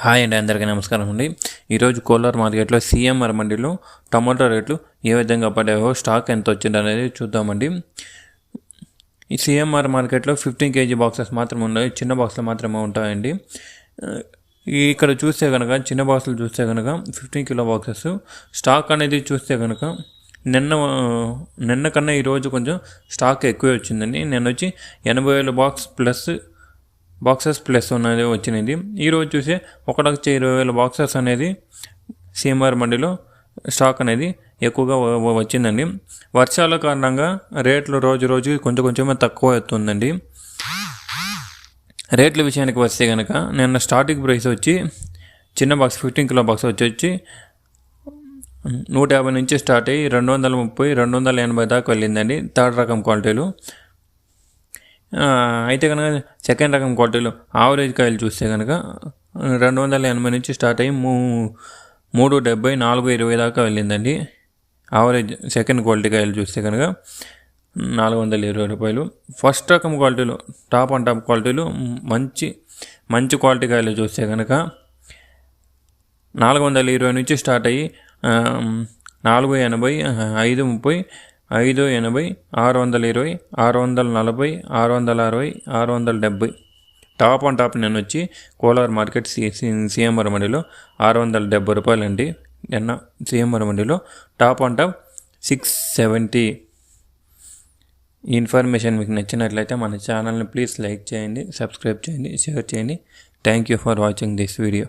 Hi అండి, అందరికీ నమస్కారం అండి. ఈరోజు కోలార్ మార్కెట్లో సిఎంఆర్ మండీలో టమాటో రేట్లు ఏ విధంగా పడాయో, స్టాక్ ఎంత వచ్చింది అనేది చూద్దామండి. ఈ సిఎంఆర్ మార్కెట్లో 15 kg బాక్సెస్ మాత్రమే ఉన్నాయి, చిన్న బాక్సులు మాత్రమే ఉంటాయండి. ఇక్కడ చూస్తే కనుక చిన్న బాక్సులు చూస్తే కనుక 15 kg బాక్సెస్ స్టాక్ అనేది చూస్తే కనుక నిన్న కన్నా ఈరోజు కొంచెం స్టాక్ ఎక్కువే వచ్చిందండి. నిన్న వచ్చి 80,000 బాక్సెస్ ప్లస్ ఉన్నది వచ్చినది. ఈరోజు చూసే 1,20,000 బాక్సెస్ అనేది సిఎంఆర్ మండీలో స్టాక్ అనేది ఎక్కువగా వచ్చిందండి. వర్షాల కారణంగా రేట్లు రోజుకి కొంచెమే తక్కువ అవుతుందండి. రేట్ల విషయానికి వస్తే కనుక నిన్న స్టార్టింగ్ ప్రైస్ వచ్చి చిన్న బాక్స్ 15 kg బాక్స్ వచ్చి 150 నుంచి స్టార్ట్ అయ్యి 230, 280 దాకా వెళ్ళిందండి థర్డ్ రకం క్వాలిటీలు. అయితే కనుక సెకండ్ రకం క్వాలిటీలో ఆవరేజ్ కాయలు చూస్తే కనుక 280 నుంచి స్టార్ట్ అయ్యి 370, 420 దాకా వెళ్ళిందండి. ఆవరేజ్ సెకండ్ క్వాలిటీ కాయలు చూస్తే కనుక 420 రూపాయలు. ఫస్ట్ రకం క్వాలిటీలో టాప్ క్వాలిటీలు మంచి క్వాలిటీ కాయలు చూస్తే కనుక 420 నుంచి స్టార్ట్ అయ్యి 480, 530, 580, 620, 640, 660, 670. టాప్ నేను వచ్చి కోలార్ మార్కెట్ సిఎంఆర్ మండీలో 670 రూపాయలు అండి. నిన్న సిఎంఆర్ మండీలో టాప్ 670. ఈ ఇన్ఫర్మేషన్ మీకు నచ్చినట్లయితే మన ఛానల్ని ప్లీజ్ లైక్ చేయండి, సబ్స్క్రైబ్ చేయండి, షేర్ చేయండి. Thank you for watching this video.